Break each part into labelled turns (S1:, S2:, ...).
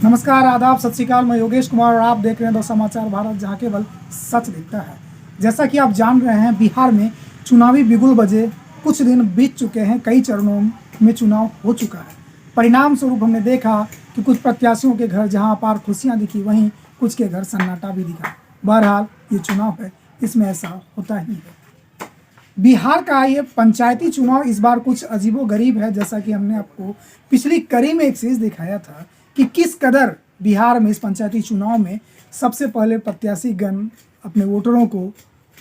S1: नमस्कार, आदाब, सत श्री अकाल। मैं योगेश कुमार और आप देख रहे हैं द समाचार भारत, जहां केवल सच दिखता है। जैसा कि आप जान रहे हैं, बिहार में चुनावी बिगुल बजे कुछ दिन बीत चुके हैं। कई चरणों में चुनाव हो चुका है। परिणाम स्वरूप हमने देखा कि कुछ प्रत्याशियों के घर जहां अपार खुशियां दिखी, वहीं कुछ के घर सन्नाटा भी दिखा। बहरहाल ये चुनाव है, इसमें ऐसा होता ही है। बिहार का ये पंचायती चुनाव इस बार कुछ अजीबोगरीब है। जैसा कि हमने आपको पिछली कड़ी में एक चीज़ दिखाया था कि किस कदर बिहार में इस पंचायती चुनाव में सबसे पहले प्रत्याशी गण अपने वोटरों को,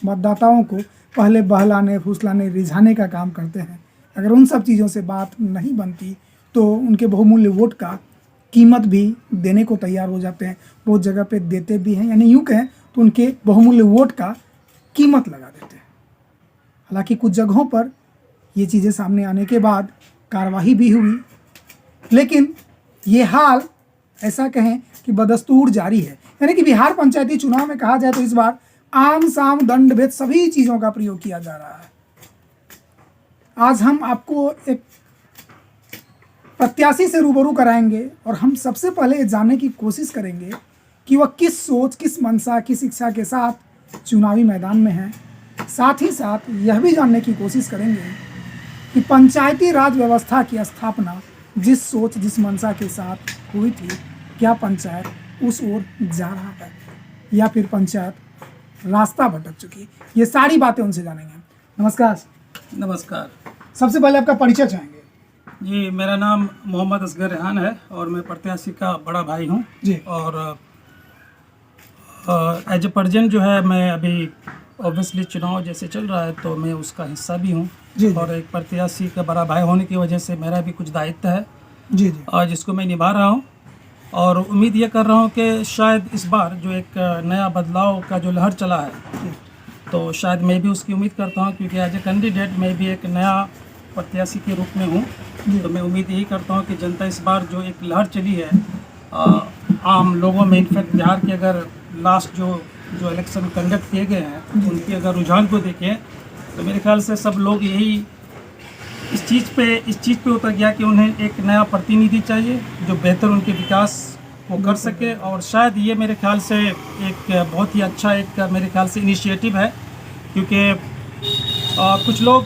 S1: मतदाताओं को पहले बहलाने, फुसलाने, रिझाने का काम करते हैं। अगर उन सब चीज़ों से बात नहीं बनती तो उनके बहुमूल्य वोट का कीमत भी देने को तैयार हो जाते हैं। बहुत जगह पे देते भी हैं, यानी यूँ कहें तो उनके बहुमूल्य वोट का कीमत लगा देते हैं। हालांकि कुछ जगहों पर ये चीज़ें सामने आने के बाद कार्रवाई भी हुई, लेकिन ये हाल ऐसा कहें कि बदस्तूर जारी है। यानी कि बिहार पंचायती चुनाव में कहा जाए तो इस बार आम साम दंड भेद सभी चीज़ों का प्रयोग किया जा रहा है। आज हम आपको एक प्रत्याशी से रूबरू कराएंगे और हम सबसे पहले जानने की कोशिश करेंगे कि वह किस सोच, किस मंशा, किस इच्छा के साथ चुनावी मैदान में है। साथ ही साथ यह भी जानने की कोशिश करेंगे कि पंचायती राज व्यवस्था की स्थापना जिस सोच, जिस मंशा के साथ हुई थी, क्या पंचायत उस ओर जा रहा है या फिर पंचायत रास्ता भटक चुकी। ये सारी बातें उनसे जानेंगे। नमस्कार।
S2: नमस्कार
S1: सबसे पहले आपका परिचय चाहेंगे।
S2: जी, मेरा नाम मोहम्मद असगर रेहान है और मैं प्रत्याशी का बड़ा भाई हूँ
S1: जी।
S2: और एज ए प्रेजेंट जो है, मैं अभी ऑब्वियसली चुनाव जैसे चल रहा है तो मैं उसका हिस्सा भी हूँ
S1: जी।
S2: और एक प्रत्याशी का बड़ा भाई होने की वजह से मेरा भी कुछ दायित्व है
S1: जी जी।
S2: और जिसको मैं निभा रहा हूँ और उम्मीद ये कर रहा हूँ कि शायद इस बार जो एक नया बदलाव का जो लहर चला है तो शायद मैं भी उसकी उम्मीद करता हूँ, क्योंकि एज ए कैंडिडेट मैं भी एक नया प्रत्याशी के रूप में हूँ। तो मैं उम्मीद यही करता हूँ कि जनता इस बार जो एक लहर चली है आम लोगों में, इनफैक्ट बिहार के अगर लास्ट जो इलेक्शन कंडक्ट किए गए हैं उनकी अगर रुझान को देखें तो मेरे ख्याल से सब लोग यही इस चीज़ पे उतर गया कि उन्हें एक नया प्रतिनिधि चाहिए जो बेहतर उनके विकास को कर सके। और शायद ये मेरे ख्याल से एक बहुत ही अच्छा एक मेरे ख्याल से इनिशिएटिव है, क्योंकि कुछ लोग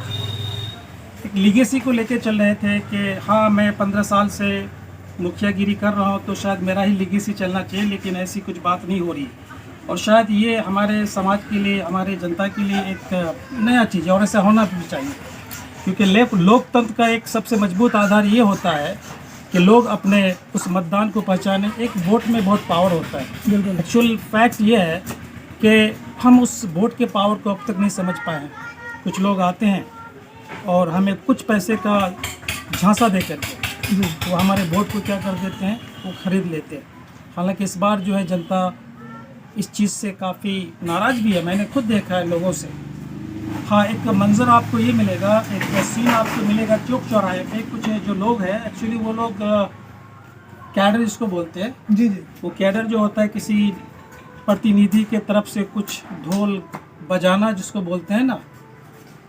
S2: एक लीगेसी को लेके चल रहे थे कि हाँ, मैं 15 साल से मुखियागिरी कर रहा हूँ तो शायद मेरा ही लीगेसी चलना चाहिए, लेकिन ऐसी कुछ बात नहीं हो रही। और शायद ये हमारे समाज के लिए, हमारे जनता के लिए एक नया चीज़ है और ऐसा होना भी चाहिए, क्योंकि लोकतंत्र का एक सबसे मजबूत आधार ये होता है कि लोग अपने उस मतदान को पहचाने। एक वोट में बहुत पावर होता है।
S1: बिल्कुल।
S2: एक्चुअल फैक्ट ये है कि हम उस वोट के पावर को अब तक नहीं समझ पाए हैं। कुछ लोग आते हैं और हमें कुछ पैसे का झांसा दे करके वो हमारे वोट को क्या कर देते हैं, वो खरीद लेते हैं। हालांकि इस बार जो है जनता इस चीज़ से काफ़ी नाराज़ भी है, मैंने खुद देखा है लोगों से। हाँ, एक मंजर आपको ये मिलेगा, एक सीन आपको मिलेगा चौक चौराहे पे। कुछ जो लोग हैं, एक्चुअली वो लोग कैडर जिसको बोलते हैं,
S1: जी जी।
S2: वो कैडर जो होता है किसी प्रतिनिधि के तरफ से कुछ ढोल बजाना जिसको बोलते हैं ना,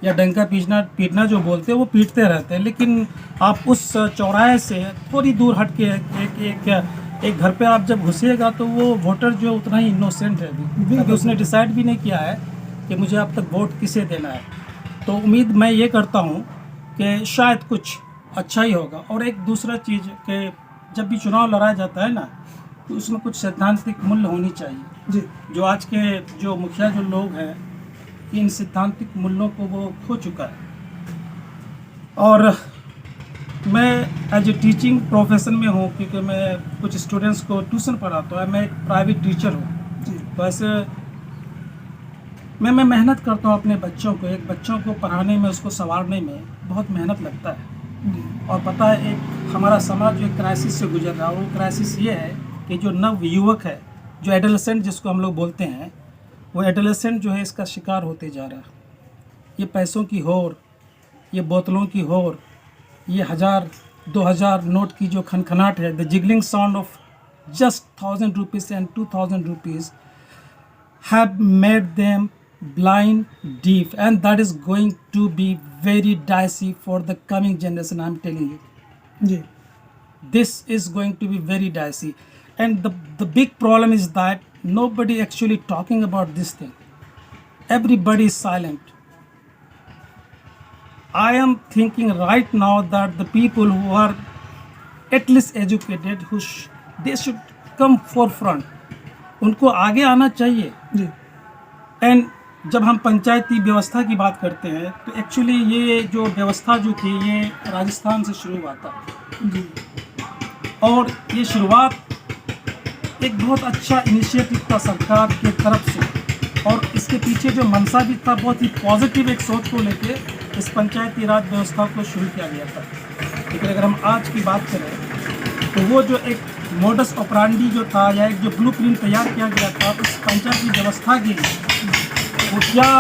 S2: या डंका पीटना जो बोलते हैं, वो पीटते रहते हैं। लेकिन आप उस चौराहे से थोड़ी दूर हट के एक घर पे आप जब घुसिएगा तो वो वोटर जो उतना ही इनोसेंट है अभी उसने डिसाइड भी नहीं किया है कि मुझे अब तक वोट किसे देना है। तो उम्मीद मैं ये करता हूँ कि शायद कुछ अच्छा ही होगा। और एक दूसरा चीज़ कि जब भी चुनाव लड़ाया जाता है ना, तो उसमें कुछ सैद्धांतिक मूल्य होनी चाहिए।
S1: जी।
S2: जो आज के जो मुखिया जो लोग हैं, इन सिद्धांतिक मूल्यों को वो खो चुका है। और मैं एज ए टीचिंग प्रोफेशन में हूँ, क्योंकि मैं कुछ स्टूडेंट्स को ट्यूशन पढ़ाता हूँ। मैं एक प्राइवेट टीचर हूँ।
S1: जी।
S2: तो ऐसे मैं मेहनत करता हूँ अपने बच्चों को। एक बच्चों को पढ़ाने में, उसको संवारने में बहुत मेहनत लगता है। और पता है, एक हमारा समाज जो एक क्राइसिस से गुजर रहा है, वो क्राइसिस ये है कि जो नव युवक है, जो एडोलेसेंट जिसको हम लोग बोलते हैं, वो एडोलेसेंट जो है इसका शिकार होते जा रहा है। ये पैसों की होड़, ये बोतलों की होड़, ये 1000-2000 नोट की जो खनखनाट है, the jiggling sound of just 1000 rupees and 2000 rupees have made them blind, deaf, and that is going to be very dicey for the coming generation. I'm telling you,
S1: ji.
S2: this is going to be very dicey. And the big problem is that nobody actually talking about this thing. Everybody is silent. I am thinking right now that the people who are at least educated, they should come forefront. उनको आगे आना चाहिए
S1: जी
S2: and जब हम पंचायती व्यवस्था की बात करते हैं तो एक्चुअली ये जो व्यवस्था जो थी ये राजस्थान से शुरू हुआ था
S1: जी
S2: और ये शुरुआत एक बहुत अच्छा इनिशिएटिव था सरकार के तरफ से और इसके पीछे जो मंशा भी था बहुत ही पॉजिटिव एक सोच को लेके इस पंचायती राज व्यवस्था को शुरू किया गया था। लेकिन अगर हम आज की बात करें तो वो जो एक मोडस ऑपरेंडी जो था या एक जो ब्लूप्रिंट तैयार किया गया था उस पंचायती व्यवस्था के लिए वो क्या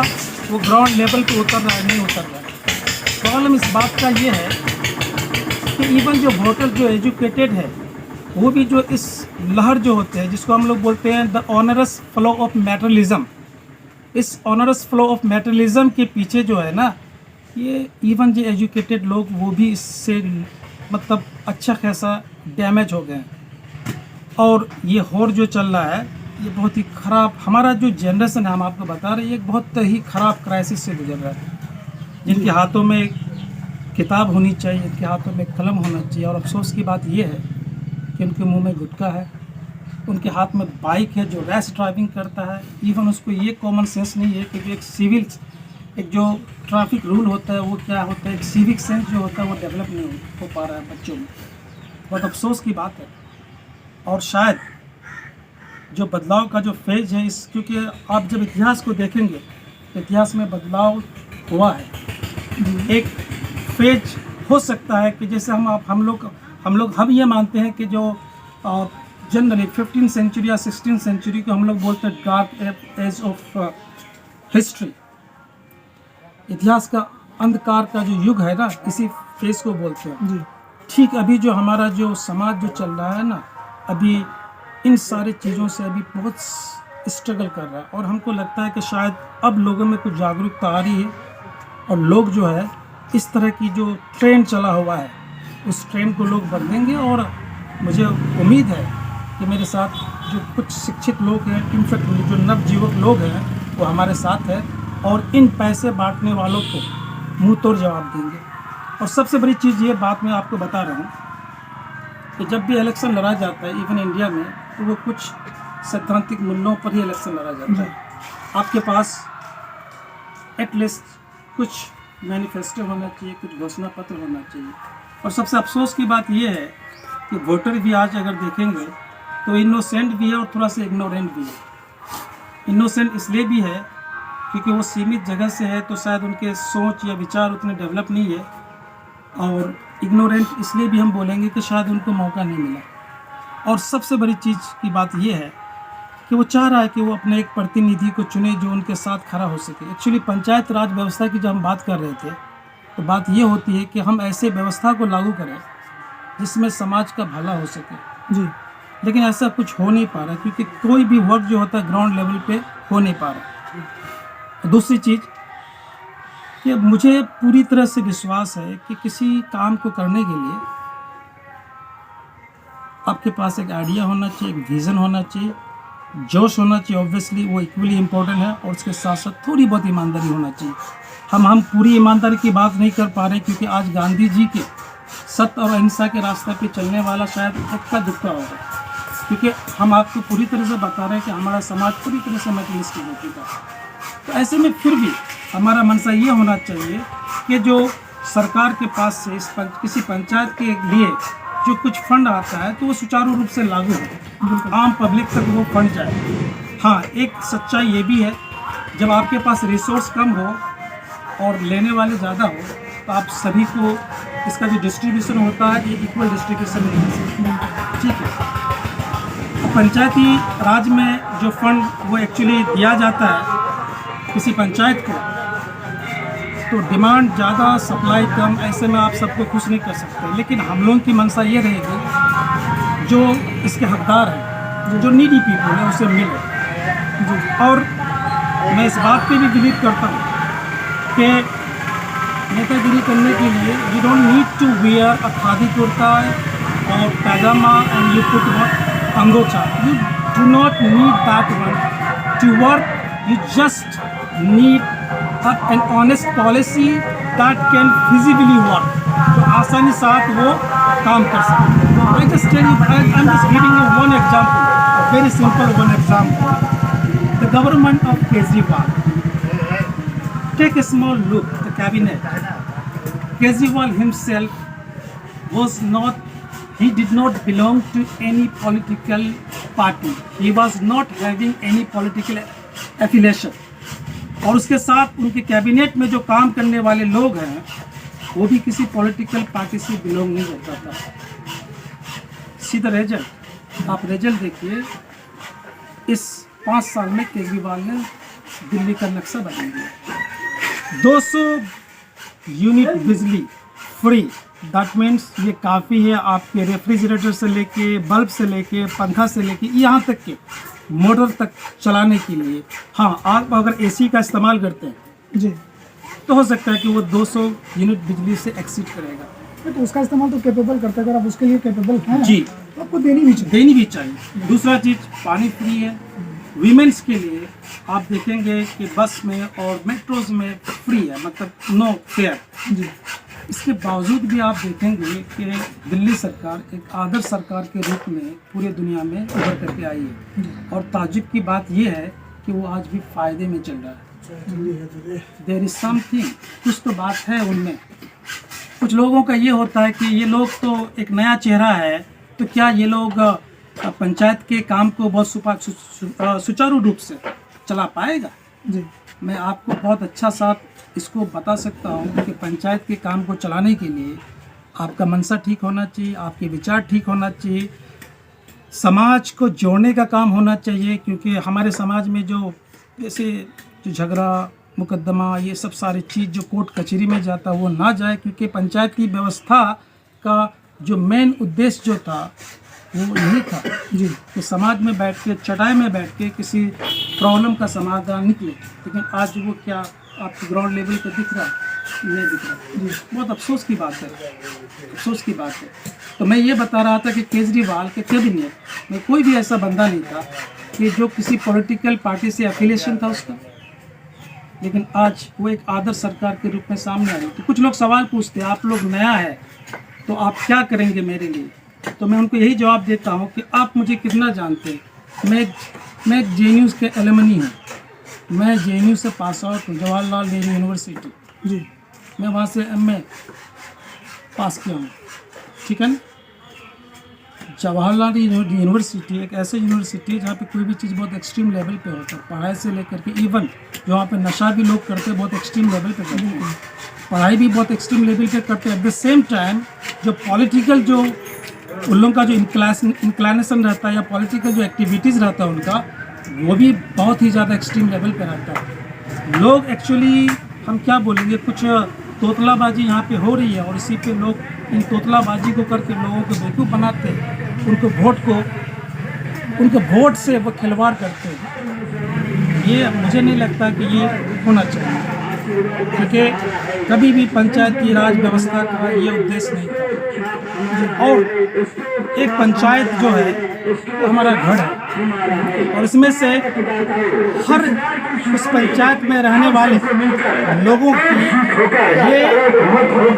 S2: वो ग्राउंड लेवल पे उतर रहा है नहीं उतर रहा है। प्रॉब्लम इस बात का ये है कि इवन जो वोटर जो एजुकेटेड है वो भी जो इस लहर जो होते हैं जिसको हम लोग बोलते हैं the onerous flow of materialism, इस ऑनरस फ्लो ऑफ मैटेरियलिज्म के पीछे जो है ना ये इवन जो एजुकेटेड लोग वो भी इससे मतलब अच्छा खासा डैमेज हो गए हैं। और ये होड़ जो चल रहा है ये बहुत ही ख़राब, हमारा जो जनरेशन है हम आपको बता रहे हैं ये एक बहुत ही ख़राब क्राइसिस से गुजर रहा है। जिनके हाथों में किताब होनी चाहिए, जिनके हाथों में कलम होना चाहिए और अफसोस की बात ये है कि उनके मुंह में गुटखा है, उनके हाथ में बाइक है जो रैश ड्राइविंग करता है। इवन उसको ये कॉमन सेंस नहीं है कि एक सिविल एक जो ट्रैफिक रूल होता है वो क्या होता है, एक सिविक सेंस जो होता है वो डेवलप नहीं हो पा रहा है बच्चों में। बहुत अफसोस की बात है। और शायद जो बदलाव का जो फेज है इस क्योंकि आप जब इतिहास को देखेंगे तो इतिहास में बदलाव हुआ है। एक फेज हो सकता है कि जैसे हम ये मानते हैं कि जो जनरली 15th सेंचुरी या 16th सेंचुरी को हम लोग बोलते हैं डार्क एज ऑफ हिस्ट्री, इतिहास का अंधकार का जो युग है ना इसी फेज को बोलते हैं
S1: जी
S2: ठीक। अभी जो हमारा जो समाज जो चल रहा है ना अभी इन सारी चीज़ों से अभी बहुत स्ट्रगल कर रहा है और हमको लगता है कि शायद अब लोगों में कुछ जागरूकता आ रही है और लोग जो है इस तरह की जो ट्रेंड चला हुआ है उस ट्रेंड को लोग बदलेंगे। और मुझे उम्मीद है कि मेरे साथ जो कुछ शिक्षित लोग हैं, इनफैक्ट जो नवजीवक लोग हैं वो हमारे साथ हैं और इन पैसे बांटने वालों को मुंह तोड़ जवाब देंगे। और सबसे बड़ी चीज़ ये बात मैं आपको बता रहा हूँ कि जब भी इलेक्शन लड़ा जाता है इवन इंडिया में तो वो कुछ सैद्धांतिक मूल्यों पर ही इलेक्शन लड़ा जाता है। आपके पास एटलीस्ट कुछ मैनिफेस्टो होना चाहिए, कुछ घोषणा पत्र होना चाहिए। और सबसे अफसोस की बात यह है कि वोटर भी आज अगर देखेंगे तो इनोसेंट भी है और थोड़ा सा इग्नोरेंट भी है। इनोसेंट इसलिए भी है क्योंकि वो सीमित जगह से है तो शायद उनके सोच या विचार उतने डेवलप नहीं है, और इग्नोरेंट इसलिए भी हम बोलेंगे कि शायद उनको मौका नहीं मिला। और सबसे बड़ी चीज़ की बात यह है कि वो चाह रहा है कि वो अपने एक प्रतिनिधि को चुने जो उनके साथ खड़ा हो सके। एक्चुअली पंचायत राज व्यवस्था की जब हम बात कर रहे थे तो बात ये होती है कि हम ऐसे व्यवस्था को लागू करें जिसमें समाज का भला हो सके
S1: जी
S2: लेकिन ऐसा कुछ हो नहीं पा रहा क्योंकि कोई भी वर्क जो होता है ग्राउंड लेवल पे हो नहीं पा रहा। दूसरी चीज़ कि मुझे पूरी तरह से विश्वास है कि किसी काम को करने के लिए आपके पास एक आइडिया होना चाहिए, एक विज़न होना चाहिए, जोश होना चाहिए। ऑब्वियसली वो इक्वली इम्पोर्टेंट है और उसके साथ साथ थोड़ी बहुत ईमानदारी होना चाहिए। हम पूरी ईमानदारी की बात नहीं कर पा रहे क्योंकि आज गांधी जी के सत्य और अहिंसा के रास्ते पे चलने वाला शायद इक्का दुक्का होगा, क्योंकि हम आपको पूरी तरह से बता रहे हैं कि हमारा समाज पूरी तरह से मटेरियलिस्टिक हो चुका है। तो ऐसे में फिर भी हमारा मनसा ये होना चाहिए कि जो सरकार के पास से किसी पंचायत के लिए जो कुछ फंड आता है तो वो सुचारू रूप से लागू हो, आम पब्लिक तक वो फंड जाए। हाँ, एक सच्चाई ये भी है जब आपके पास रिसोर्स कम हो और लेने वाले ज़्यादा हो तो आप सभी को इसका जो डिस्ट्रीब्यूशन होता है ये इक्वल डिस्ट्रीब्यूशन नहीं हो सकता। ठीक है, पंचायती राज में जो फंड वो एक्चुअली दिया जाता है किसी पंचायत को तो डिमांड ज़्यादा सप्लाई कम, ऐसे में आप सबको खुश नहीं कर सकते। लेकिन हम लोगों की मंशा ये रहेगी जो इसके हकदार हैं, जो नीडी पीपल है उसे मिले। और मैं इस बात पे भी बिलीव करता हूँ कि नेतागिरी करने के लिए you don't need to wear a khadi kurta और pyjama and you put angocha, you do not need that one to work. You just need an honest policy that can feasibly work. जो आसानी साथ वो काम कर सके. I just tell you, I'm just giving you one example, a very simple one example. The government of Kejriwal. Take a small look, the cabinet. Kejriwal himself was not, he did not belong to any political party. He was not having any political affiliation. और उसके साथ उनके cabinet में जो काम करने वाले लोग हैं वो भी किसी पॉलिटिकल पार्टी से बिलोंग नहीं करता था. सीधा रिजल्ट, आप रिजल्ट देखिए. इस 5 साल में केजरीवाल ने दिल्ली का नक्शा बदल दिया. 200 यूनिट बिजली फ्री. दैट मीन्स ये काफ़ी है आपके रेफ्रिजरेटर से लेके, बल्ब से लेके, पंखा से लेके, यहाँ तक के मोटर तक चलाने के लिए. हाँ, आप अगर एसी का इस्तेमाल करते हैं
S1: जी,
S2: तो हो सकता है कि वो 200 यूनिट बिजली से एक्सीड करेगा.
S1: तो उसका इस्तेमाल तो कैपेबल करते हैं. अगर आप उसके लिए कैपेबल हैं
S2: जी,
S1: तो आपको देनी भी चाहिए.
S2: दूसरा चीज़, पानी फ्री है. वीमेंस के लिए आप देखेंगे कि बस में और मेट्रोज में फ्री है, मतलब नो फेयर.
S1: जी,
S2: इसके बावजूद भी आप देखेंगे कि दिल्ली सरकार एक आदर्श सरकार के रूप में पूरे दुनिया में उभर करके आई है. और ताज्जुब की बात यह है कि वो आज भी फ़ायदे में चल रहा है. देयर इज समथिंग, कुछ तो बात है उनमें. कुछ लोगों का ये होता है कि ये लोग तो एक नया चेहरा है, तो क्या ये लोग पंचायत के काम को बहुत सुचारू रूप से चला पाएगा?
S1: जी,
S2: मैं आपको बहुत अच्छा साथ इसको बता सकता हूँ कि पंचायत के काम को चलाने के लिए आपका मनसा ठीक होना चाहिए, आपके विचार ठीक होना चाहिए, समाज को जोड़ने का काम होना चाहिए. क्योंकि हमारे समाज में जो जैसे जो झगड़ा मुकदमा ये सब सारी चीज़ जो कोर्ट कचहरी में जाता वो ना जाए. क्योंकि पंचायत की व्यवस्था का जो मेन उद्देश्य जो था वो यही था
S1: जी,
S2: कि समाज में बैठ के, चटाई में बैठ के किसी प्रॉब्लम का समाधान निकले. लेकिन आज वो क्या आपको ग्राउंड लेवल पर दिख रहा नहीं दिख रहा. जी, बहुत अफसोस की बात है, अफसोस की बात है. तो मैं ये बता रहा था कि केजरीवाल के कैबिनेट में कोई भी ऐसा बंदा नहीं था कि जो किसी पॉलिटिकल पार्टी से एफिलिएशन था उसका. लेकिन आज वो एक आदर्श सरकार के रूप में सामने आ रही. तो कुछ लोग सवाल पूछते हैं, आप लोग नया है तो आप क्या करेंगे मेरे लिए? तो मैं उनको यही जवाब देता हूँ कि आप मुझे कितना जानते हैं. मैं JNU के एलुमनी हूँ. मैं JNU से पास आउट हूँ, जवाहरलाल नेहरू यूनिवर्सिटी.
S1: जी,
S2: मैं वहाँ से MA पास किया हूँ. ठीक है ना. जवाहरलाल यूनिवर्सिटी एक ऐसे यूनिवर्सिटी है जहाँ पे कोई भी चीज़ बहुत एक्सट्रीम लेवल पे होता है. पढ़ाई से लेकर के इवन जो वहाँ पे नशा भी लोग करते हैं बहुत एक्सट्रीम लेवल पे करते हैं, पढ़ाई भी बहुत एक्सट्रीम लेवल पे करते हैं. एट द सेम टाइम जो पॉलिटिकल जो उन लोगों का जो इंक्लाइनेशन रहता है या पॉलिटिकल जो एक्टिविटीज़ रहता है उनका, वो भी बहुत ही ज़्यादा एक्सट्रीम लेवल पे रहता है. लोग एक्चुअली हम क्या बोलेंगे, कुछ तोतलाबाजी यहाँ पे हो रही है और इसी पे लोग इन तोतलाबाजी को करके लोगों को बेवकूफ़ बनाते हैं. उनको वोट से वो खिलवाड़ करते हैं. ये मुझे नहीं लगता कि ये होना चाहिए. क्योंकि कभी भी पंचायत की राज व्यवस्था का ये उद्देश्य नहीं था. और एक पंचायत जो है वो हमारा घर है और इसमें से हर उस पंचायत में रहने वाले लोगों की ये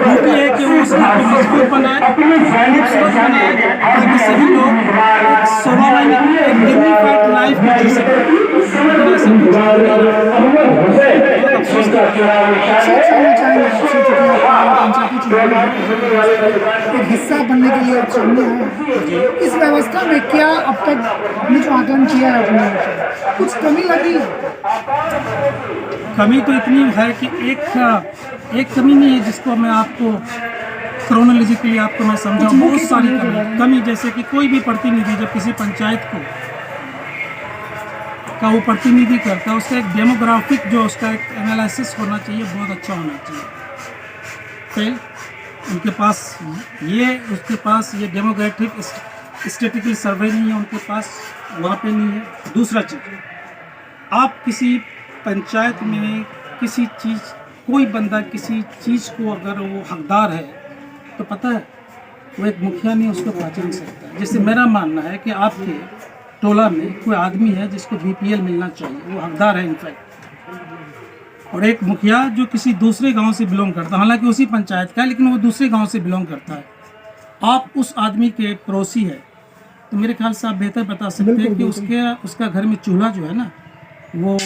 S2: ड्यूटी है कि वो उस घर को मजबूत बनाए, खूबसूरत बनाए, ताकि सभी लोग एक स्वाभाविक एक डिग्निफाइड लाइफ में जी सकें.
S1: एक हिस्सा बनने के लिए आप सामने आए. इस व्यवस्था में क्या अब तक आपने जो आकलन किया है अपने कुछ कमी लगी है?
S2: कमी तो इतनी है कि एक कमी नहीं है जिसको मैं आपको क्रोनोलॉजिकली आपको मैं समझाऊँ. बहुत सारी कमी जैसे कि कोई भी प्रतिनिधि जब किसी पंचायत का वो प्रतिनिधि करता है, उसका एक डेमोग्राफिक जो उसका एक एनालिसिस होना चाहिए, बहुत अच्छा होना चाहिए. फिर उनके पास ये डेमोग्राफिक स्टैटिस्टिकल सर्वे नहीं है उनके पास, वहाँ पे नहीं है. दूसरा चीज़, आप किसी पंचायत में कोई बंदा किसी चीज़ को अगर वो हकदार है तो पता है वो एक मुखिया नहीं उसको पहचान नहीं सकता। जैसे मेरा मानना है कि आपके टोला में कोई आदमी है जिसको बीपीएल मिलना चाहिए, वो हकदार है इनफैक्ट, और एक मुखिया जो किसी दूसरे गांव से बिलोंग करता है, हालांकि उसी पंचायत का है लेकिन वो दूसरे गांव से बिलोंग करता है, आप उस आदमी के पड़ोसी है, तो मेरे ख्याल से आप बेहतर बता सकते हैं कि उसका घर में चूल्हा जो है ना वो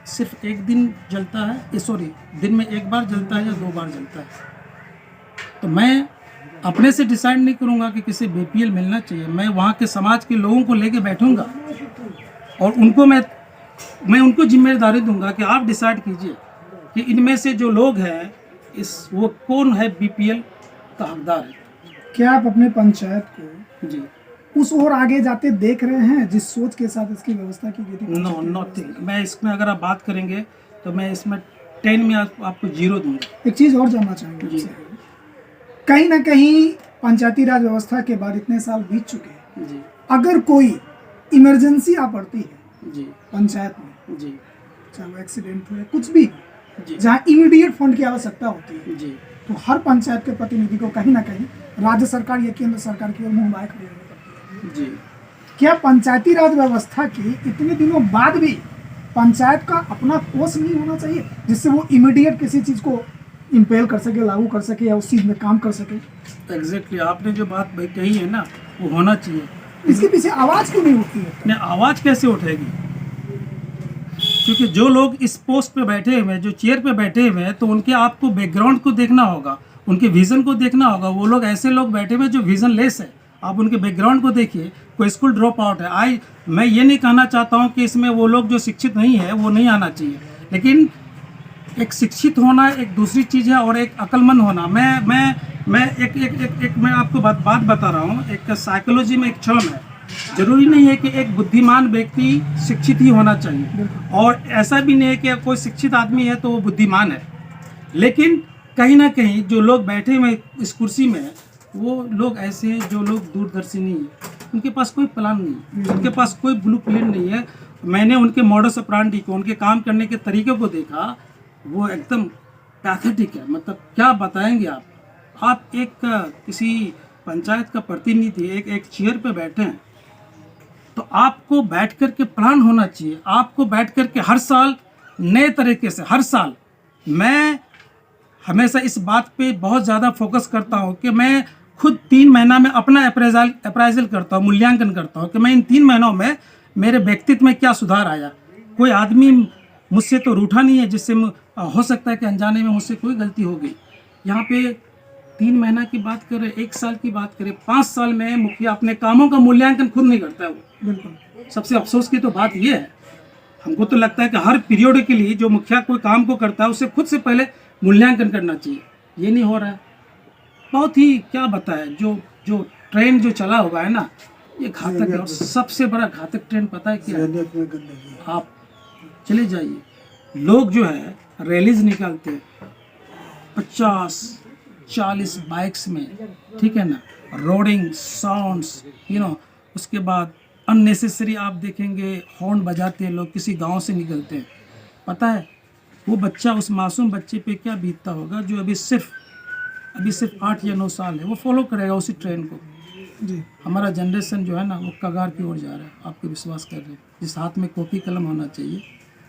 S2: सिर्फ एक दिन जलता है, सॉरी दिन में एक बार जलता है या 2 बार जलता है। तो मैं अपने से डिसाइड नहीं करूंगा कि किसी बीपीएल मिलना चाहिए, मैं वहाँ के समाज के लोगों को लेके बैठूंगा और उनको मैं उनको जिम्मेदारी दूंगा कि आप डिसाइड कीजिए कि इनमें से जो लोग हैं वो कौन है बीपीएल का हकदार है।
S1: क्या आप अपने पंचायत को
S2: जी
S1: उस ओर आगे जाते देख रहे हैं जिस सोच के साथ इसकी व्यवस्था की गई थी?
S2: No nothing. मैं इसमें अगर आप बात करेंगे तो मैं इसमें 10 में आपको 0 दूंगा।
S1: एक चीज़ और जानना चाहेंगे
S2: जी।
S1: आपसे। कहीं ना कहीं पंचायती राज व्यवस्था के बाद इतने साल बीत चुके हैं,
S2: जी
S1: अगर कोई इमरजेंसी आ पड़ती है
S2: जी
S1: पंचायत में,
S2: जी
S1: चाहे वो एक्सीडेंट हो या कुछ भी,
S2: जी
S1: जहाँ इमीडिएट फंड की आवश्यकता होती है,
S2: जी
S1: तो हर पंचायत के प्रतिनिधि को कहीं ना कहीं राज्य सरकार या केंद्र सरकार की ओर मुंह बाय खड़ी रहनी पड़ती है।
S2: जी।
S1: क्या पंचायती राज व्यवस्था की इतने दिनों बाद भी पंचायत का अपना कोष नहीं होना चाहिए जिससे वो इमीडिएट किसी चीज़ को इम्पेल कर सके, लागू कर सके या उस चीज़ में काम कर सके?
S2: एग्जैक्टली आपने जो बात भाई कही है ना वो होना चाहिए।
S1: इसके पीछे आवाज़ क्यों नहीं उठती है?
S2: ने आवाज़ कैसे उठेगी? क्योंकि जो लोग इस पोस्ट पे बैठे हुए हैं, जो चेयर पे बैठे हुए हैं, तो उनके आपको बैकग्राउंड को देखना होगा, उनके विजन को देखना होगा। वो लोग ऐसे लोग बैठे हुए जो विजन लेस है, आप उनके बैकग्राउंड को देखिए। कोई स्कूल ड्रॉप आउट है, मैं ये नहीं कहना चाहता हूँ कि इसमें वो लोग जो शिक्षित नहीं है वो नहीं आना चाहिए, लेकिन एक शिक्षित होना एक दूसरी चीज़ है और एक अक्लमंद होना। मैं एक मैं आपको बात बता रहा हूँ। एक साइकोलॉजी में एक टर्म है, जरूरी नहीं है कि एक बुद्धिमान व्यक्ति शिक्षित ही होना चाहिए, और ऐसा भी नहीं है कि कोई शिक्षित आदमी है तो वो बुद्धिमान है। लेकिन कहीं ना कहीं जो लोग बैठे हुए इस कुर्सी में वो लोग ऐसे हैं जो लोग दूरदर्शी नहीं है, उनके पास कोई प्लान नहीं है, उनके पास कोई ब्लू प्रिंट नहीं है। मैंने उनके मॉडस ऑपरेंडी को, उनके काम करने के तरीके को देखा, वो एकदम पैथेटिक है। मतलब क्या बताएंगे आप एक किसी पंचायत का प्रतिनिधि एक चेयर पे बैठे हैं, तो आपको बैठ कर के प्लान होना चाहिए। आपको बैठ कर के हर साल नए तरीके से, हर साल मैं हमेशा इस बात पे बहुत ज़्यादा फोकस करता हूँ कि मैं खुद 3 महीना में अपना अप्राइजल करता हूँ, मूल्यांकन करता हूँ कि मैं इन 3 महीनों में मेरे व्यक्तित्व में क्या सुधार आया। कोई आदमी मुझसे तो रूठा नहीं है जिससे हो सकता है कि अनजाने में मुझसे कोई गलती हो गई। यहाँ पे 3 महीना की बात करें, 1 साल की बात करें, 5 साल में मुखिया अपने कामों का मूल्यांकन खुद नहीं करता है। वो
S1: बिल्कुल
S2: सबसे अफसोस की तो बात ये है। हमको तो लगता है कि हर पीरियड के लिए जो मुखिया कोई काम को करता है उसे खुद से पहले मूल्यांकन करना चाहिए, ये नहीं हो रहा है। बहुत ही क्या बताए, जो ट्रेंड जो चला हुआ है ना, ये घातक है। और सबसे बड़ा घातक ट्रेंड पता है क्या है? आप चले जाइए, लोग जो है रैलीज निकालते हैं 50-40 बाइक्स में, ठीक है ना, रोडिंग साउंड्स, उसके बाद अननेसेसरी आप देखेंगे हॉर्न बजाते हैं लोग, किसी गांव से निकलते हैं। पता है वो बच्चा, उस मासूम बच्चे पे क्या बीतता होगा जो अभी सिर्फ 8 या 9 साल है, वो फॉलो करेगा उसी ट्रेंड को।
S1: जी।
S2: हमारा जनरेशन जो है ना वो कगार की ओर जा रहा है, आपको विश्वास कर रहे हैं। जिस हाथ में कॉपी कलम होना चाहिए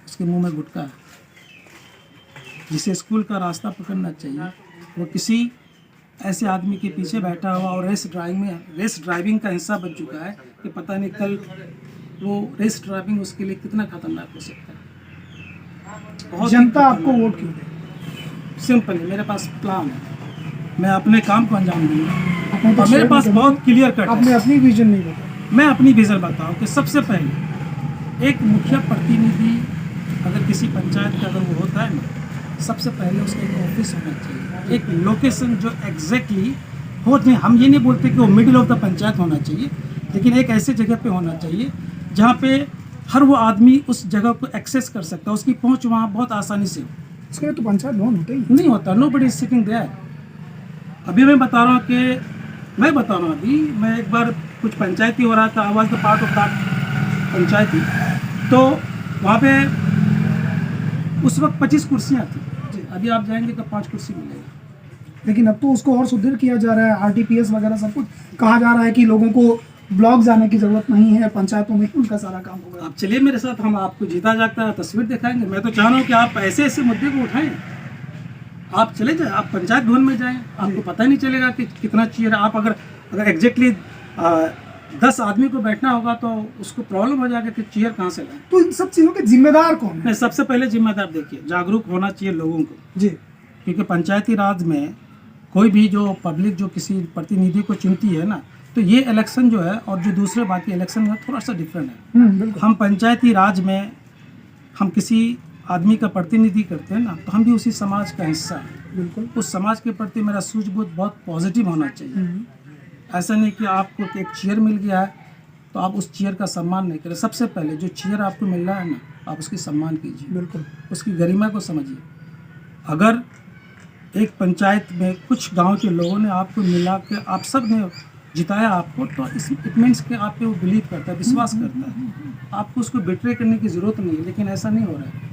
S2: उसके मुंह में गुटखा है, जिसे स्कूल का रास्ता पकड़ना चाहिए वो किसी ऐसे आदमी के पीछे बैठा हुआ और रेस ड्राइविंग का हिस्सा बन चुका है कि पता नहीं कल वो रेस ड्राइविंग उसके लिए कितना खतरनाक हो सकता है।
S1: जनता आपको वोट क्यों दे?
S2: सिंपल है, मेरे पास प्लान है, मैं अपने काम को अंजाम दूंगा
S1: आपने तो
S2: और मेरे
S1: शेयर
S2: पास
S1: नहीं
S2: बहुत क्लियर कट
S1: आपने
S2: है।
S1: अपनी विजन नहीं बताई।
S2: मैं अपनी विजन बताऊँ कि सबसे पहले एक मुखिया प्रतिनिधि अगर किसी पंचायत का अगर वो होता है ना, सबसे पहले उसका एक ऑफिस होना चाहिए, एक लोकेशन जो एग्जैक्टली हो। नहीं, हम ये नहीं बोलते कि वो मिडिल ऑफ द पंचायत होना चाहिए, लेकिन एक ऐसे जगह पे होना चाहिए जहाँ पे हर वो आदमी उस जगह को एक्सेस कर सकता है, उसकी पहुँच वहाँ बहुत आसानी से हो।
S1: इसके लिए तो पंचायत भवन होते ही
S2: नहीं होता, नोबडी इज सिटिंग देयर। अभी मैं बता रहा हूँ अभी मैं एक बार कुछ पंचायती हो रहा था, I was the part of that panchayati, तो वहाँ पे उस वक्त 25 कुर्सियाँ थी। अभी आप जाएंगे तो 5 कुर्सी मिलेगी।
S1: लेकिन अब तो उसको और सुदृढ़ किया जा रहा है, आरटीपीएस वगैरह सब कुछ कहा जा रहा है कि लोगों को ब्लॉक जाने की जरूरत नहीं है, पंचायतों में ही उनका सारा काम होगा।
S2: आप चलिए मेरे साथ, हम आपको जीता जागता तस्वीर दिखाएंगे। मैं तो चाह रहा हूँ कि आप ऐसे ऐसे मुद्दे को उठाएं। आप चले जाए, आप पंचायत भवन में जाएं, आपको पता नहीं चलेगा कि कितना चेयर। आप अगर एग्जैक्टली 10 आदमी को बैठना होगा तो उसको प्रॉब्लम हो जाएगा कि चेयर कहाँ से लाएं।
S1: तो इन सब चीज़ों के जिम्मेदार कौन है?
S2: नहीं, सबसे पहले जिम्मेदार देखिए, जागरूक होना चाहिए लोगों को
S1: जी,
S2: क्योंकि पंचायती राज में कोई भी जो पब्लिक जो किसी प्रतिनिधि को चुनती है ना, तो ये इलेक्शन जो है और जो दूसरे बाकी इलेक्शन है थोड़ा सा डिफरेंट है।
S1: बिल्कुल।
S2: हम पंचायती राज में हम किसी आदमी का प्रतिनिधि करते हैं ना, तो हम भी उसी समाज का हिस्सा है।
S1: बिल्कुल।
S2: उस समाज के प्रति मेरा सूझबूझ बहुत पॉजिटिव होना चाहिए। ऐसा नहीं कि आपको एक चेयर मिल गया है तो आप उस चेयर का सम्मान नहीं करें। सबसे पहले जो चेयर आपको मिल रहा है ना, आप उसकी सम्मान कीजिए,
S1: बिल्कुल।
S2: उसकी गरिमा को समझिए। अगर एक पंचायत में कुछ गांव के लोगों ने आपको मिला के आप सब ने जिताया आपको, तो इट मीन्स कि आप पे वो बिलीव करता है, विश्वास करता है। आपको उसको बिट्रे करने की ज़रूरत नहीं है, लेकिन ऐसा नहीं हो रहा है।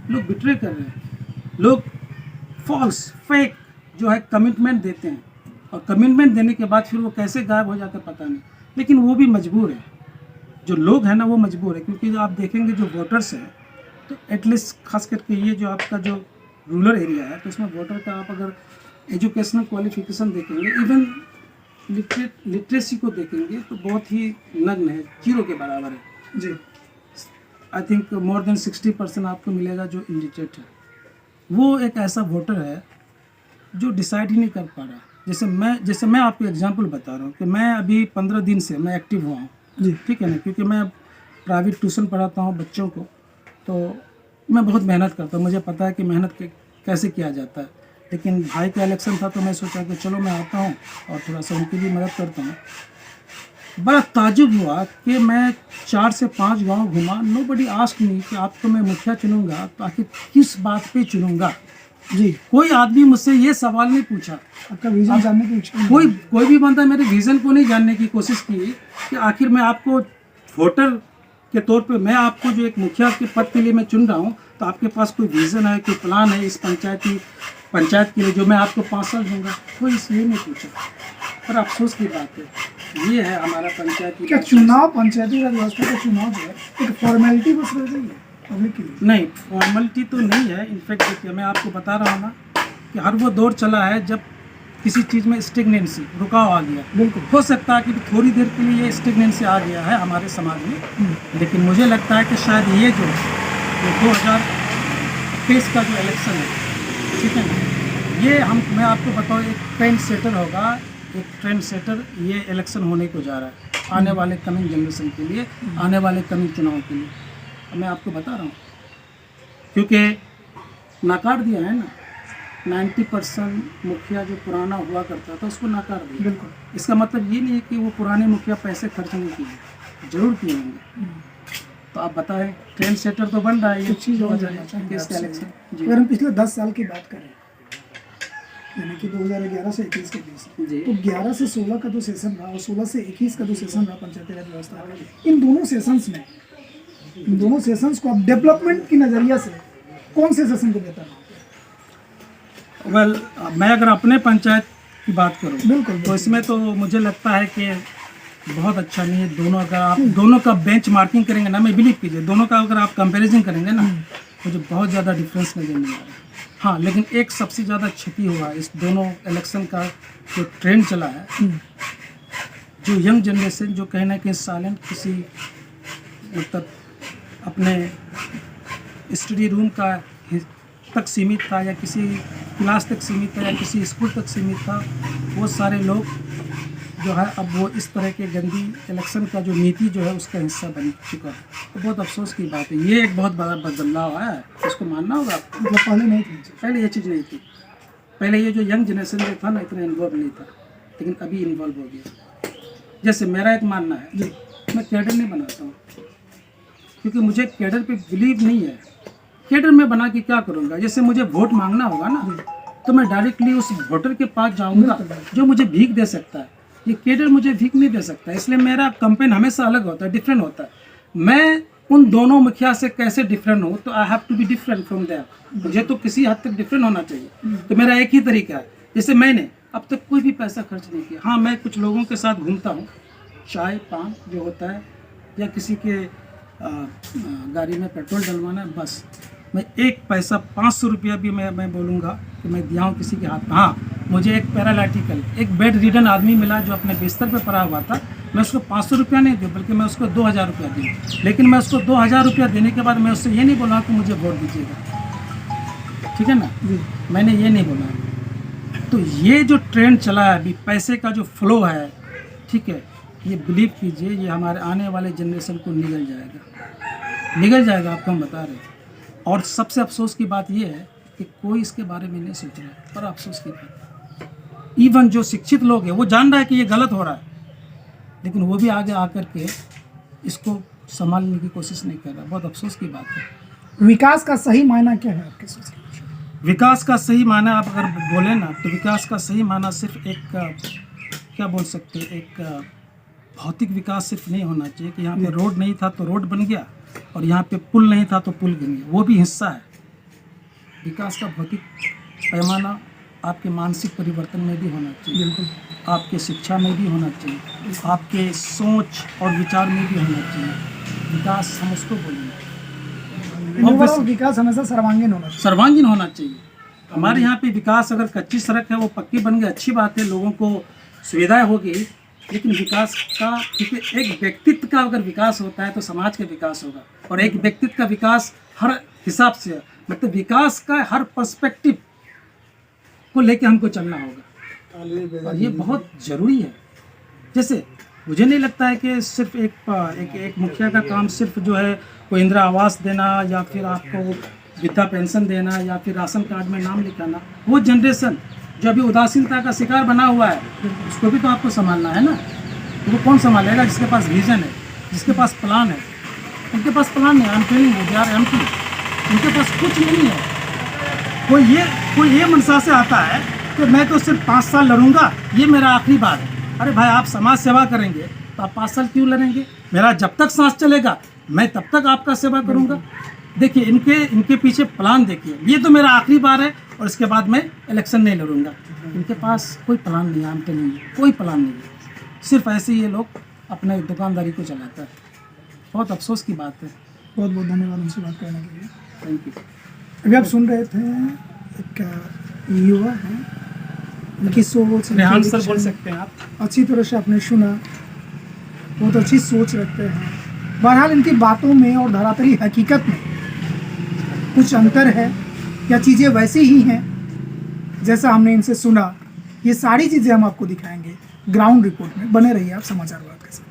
S2: लोग बिट्रे कर रहे हैं, लोग फॉल्स फेक जो है कमिटमेंट देते हैं और कमिटमेंट देने के बाद फिर वो कैसे गायब हो जाता है पता नहीं। लेकिन वो भी मजबूर है, जो लोग हैं ना वो मजबूर है, क्योंकि जो आप देखेंगे जो वोटर्स हैं तो एटलीस्ट खास करके ये जो आपका जो रूरल एरिया है तो उसमें वोटर का आप अगर एजुकेशनल क्वालिफिकेशन देखेंगे, इवन लिटरेसी को देखेंगे तो बहुत ही नग्न है, जीरो के बराबर है
S1: जी।
S2: आई थिंक मोर देन 60% आपको मिलेगा जो इलिटरेट है। वो एक ऐसा वोटर है जो डिसाइड ही नहीं कर पा रहा। जैसे मैं आपको एग्जांपल बता रहा हूँ कि मैं अभी 15 दिन से मैं एक्टिव हुआ हूँ,
S1: जी।
S2: ठीक है ना, क्योंकि मैं प्राइवेट ट्यूशन पढ़ाता हूँ बच्चों को, तो मैं बहुत मेहनत करता हूँ, मुझे पता है कि मेहनत कैसे किया जाता है। लेकिन भाई का इलेक्शन था तो मैं सोचा कि चलो मैं आता हूँ और थोड़ा सा उनके लिए मदद करता हूँ। बड़ा ताजुब हुआ कि मैं 4 से 5 गांव घुमा, नोबडी आस्क्ड मी कि आपको मैं मुखिया चुनूंगा तो आखिर किस बात पे चुनूंगा।
S1: जी।
S2: कोई आदमी मुझसे ये सवाल नहीं पूछा।
S1: आपका विजन जानने की इच्छा नहीं?
S2: कोई भी बंदा मेरे विज़न को नहीं जानने की कोशिश की कि आखिर मैं आपको वोटर के तौर पे मैं आपको जो एक मुखिया के पद के लिए मैं चुन रहा हूँ, तो आपके पास कोई विज़न है, कोई प्लान है इस पंचायत के लिए जो मैं आपको 5 साल दूंगा, कोई इसलिए नहीं पूछा। पर अफसोस की बात है, ये है हमारा पंचायती।
S1: क्या चुनाव, पंचायती राज व्यवस्था का चुनाव जो है एक फॉर्मेलिटी बस रह गई है पब्लिक के लिए?
S2: नहीं, फॉर्मेलिटी तो नहीं है। इनफैक्ट देखिए, मैं आपको बता रहा हूँ ना कि हर वो दौर चला है जब किसी चीज़ में स्टेगनेंसी, रुकाव आ गया।
S1: बिल्कुल।
S2: हो सकता है कि थोड़ी देर के लिए ये स्टेगनेंसी आ गया है हमारे समाज में, लेकिन मुझे लगता है कि शायद ये जो 2023 का जो इलेक्शन है, ठीक है ना, ये मैं आपको बताऊँ एक ट्रेंड सेटर होगा, एक ट्रेंड सेटर ये इलेक्शन होने को जा रहा है आने वाले कमिंग जनरेशन के लिए, आने वाले कमिंग चुनाव के लिए। मैं आपको बता रहा हूँ क्योंकि नकार दिया है ना, 90% मुखिया जो पुराना हुआ करता था उसको नकार दिया।
S1: बिल्कुल।
S2: इसका मतलब ये नहीं है कि वो पुराने मुखिया पैसे खर्च नहीं किए, जरूर किए होंगे। तो आप बताएं, ट्रेंड सेटर तो बन रहा है ये
S1: चीज़ और
S2: 2021 का इलेक्शन। जी
S1: अगर हम पिछले 10 साल की बात करें, यानी कि 2011 से 21 के बीच,
S2: जी।
S1: तो 11 से 16 का जो सेशन था और 16 से 21 का जो सेशन था पंचायती राज व्यवस्था, इन दोनों सेशंस को आप डेवलपमेंट की नज़रिया से कौन से सेशन को बेहतर?
S2: वेल, मैं अगर अपने पंचायत की बात करूं
S1: बिल्कुल।
S2: तो इसमें तो मुझे लगता है कि बहुत अच्छा नहीं है। दोनों अगर आप दोनों का बेंच मार्किंग करेंगे ना, मैं बिलीव कीजिए, दोनों का अगर आप कंपैरिजन करेंगे ना, मुझे बहुत ज़्यादा डिफरेंस नजर नहीं आ रहा। हाँ, लेकिन एक सबसे ज़्यादा क्षति हुआ इस दोनों इलेक्शन का जो ट्रेंड चला है, जो यंग जनरेशन जो कहीं ना कहीं साइलेंट किसी मतलब अपने स्टडी रूम का तक सीमित था या किसी क्लास तक सीमित था या किसी स्कूल तक सीमित था, वो सारे लोग जो है अब वो इस तरह के गंदी इलेक्शन का जो नीति जो है उसका हिस्सा बन चुका है। तो बहुत अफसोस की बात है, ये एक बहुत बड़ा बदलाव है, इसको मानना होगा आपको।
S1: मतलब पहले नहीं थी,
S2: पहले ये चीज़ नहीं थी। पहले ये जो यंग जनरेशन जो था ना, इतना इन्वॉल्व नहीं था, लेकिन अभी इन्वॉल्व हो गया। जैसे मेरा एक मानना है, मैं कैडर नहीं बनाता हूँ क्योंकि मुझे कैडर पे बिलीव नहीं है। कैडर में बना के क्या करूँगा? जैसे मुझे वोट मांगना होगा ना, तो मैं डायरेक्टली उस वोटर के पास जाऊँगा जो मुझे भीख दे सकता है। ये कैडर मुझे भीख नहीं दे सकता, इसलिए मेरा कैंपेन हमेशा अलग होता है, डिफरेंट होता है। मैं उन दोनों मुखिया से कैसे डिफरेंट हूँ, तो I have to be different from there. मुझे तो किसी हद तक डिफरेंट होना चाहिए। तो मेरा एक ही तरीका है, जैसे मैंने अब तक कोई भी पैसा खर्च नहीं किया। हाँ, मैं कुछ लोगों के साथ घूमता हूँ, चाय पान जो होता है, या किसी के गाड़ी में पेट्रोल डलवाना है, बस। मैं एक पैसा 500 रुपया भी मैं बोलूँगा कि मैं दिया हूँ किसी के हाथ में। हाँ, मुझे एक पैरालाइटिकल, एक बेड रिडन आदमी मिला जो अपने बिस्तर पे पड़ा हुआ था, मैं उसको 500 रुपया नहीं दूँ, बल्कि मैं उसको 2000 रुपया दूँ। लेकिन मैं उसको 2000 रुपया देने के बाद मैं उससे ये नहीं बोला कि मुझे वोट दीजिएगा, ठीक है ना, मैंने ये नहीं बोला। तो ये जो ट्रेंड चला है अभी, पैसे का जो फ्लो है, ठीक है, ये बिलीव कीजिए, ये हमारे आने वाले जनरेशन को निगल जाएगा, आपको हम बता रहे हैं। और सबसे अफसोस की बात ये है कि कोई इसके बारे में नहीं सोच रहा है, पर अफसोस की बात, इवन जो शिक्षित लोग हैं वो जान रहा है कि ये गलत हो रहा है, लेकिन वो भी आगे आकर के इसको संभालने की कोशिश नहीं कर रहा। बहुत अफसोस की बात है।
S1: विकास का सही मायना क्या है आपके सोच के?
S2: विकास का सही मायना आप अगर बोले ना, तो विकास का सही मायना सिर्फ एक क्या बोल सकते हैं, एक भौतिक विकास सिर्फ नहीं होना चाहिए कि यहाँ पे रोड नहीं था तो रोड बन गया, और यहाँ पे पुल नहीं था तो पुल बन गया, वो भी हिस्सा है। विकास का भौतिक पैमाना आपके मानसिक परिवर्तन में भी होना चाहिए,
S1: बिल्कुल,
S2: आपके शिक्षा में भी होना चाहिए, आपके सोच और विचार में भी होना चाहिए। विकास हम उसको बोलेंगे,
S1: ओवरऑल विकास हमेशा सर्वांगीण होना चाहिए।
S2: सर्वांगीण होना चाहिए। हमारे यहाँ पे विकास, अगर कच्ची सड़क है वो पक्की बन गई, अच्छी बात है, लोगों को सुविधाएं होगी, लेकिन विकास का, क्योंकि एक व्यक्तित्व का अगर विकास होता है तो समाज का विकास होगा, और एक व्यक्तित्व का विकास हर हिसाब से, मतलब विकास का हर पर्सपेक्टिव को लेके हमको चलना होगा, और ये बहुत ज़रूरी है। जैसे मुझे नहीं लगता है कि सिर्फ एक मुखिया का काम सिर्फ जो है कोई इंदिरा आवास देना, या फिर आपको वृद्धा पेंशन देना, या फिर राशन कार्ड में नाम लिखाना। वो जनरेशन जो अभी उदासीनता का शिकार बना हुआ है, उसको भी तो आपको संभालना है ना। तो वो कौन संभालेगा? जिसके पास विजन है, जिसके पास प्लान है। उनके पास प्लान नहीं, एमपी, उनके पास कुछ नहीं है। कोई ये मनसा से आता है कि मैं तो सिर्फ 5 साल लड़ूंगा, ये मेरा आखिरी बार है। अरे भाई, आप समाज सेवा करेंगे तो आप 5 साल क्यों लड़ेंगे? मेरा जब तक सांस चलेगा मैं तब तक आपका सेवा करूंगा। देखिए, इनके पीछे प्लान देखिए, ये तो मेरा आखिरी बार है और इसके बाद मैं इलेक्शन नहीं लड़ूंगा। इनके पास कोई प्लान नहीं है, कोई प्लान नहीं है। सिर्फ ऐसे ही ये लोग अपने दुकानदारी को चलाता है। बहुत अफसोस की बात है।
S1: बहुत बहुत धन्यवाद हमसे बात करने के लिए।
S2: Thank you.
S1: अभी आप सुन रहे थे एक युवा है, उनकी सोच,
S2: रेहान सर बोल सकते हैं आप।
S1: अच्छी तरह से आपने सुना, बहुत अच्छी सोच रखते हैं। बहरहाल इनकी बातों में और धरातली हकीकत में कुछ अंतर है, या चीज़ें वैसी ही हैं जैसा हमने इनसे सुना। ये सारी चीज़ें हम आपको दिखाएंगे ग्राउंड रिपोर्ट में। बने रहिए आप समाचार भारत के साथ।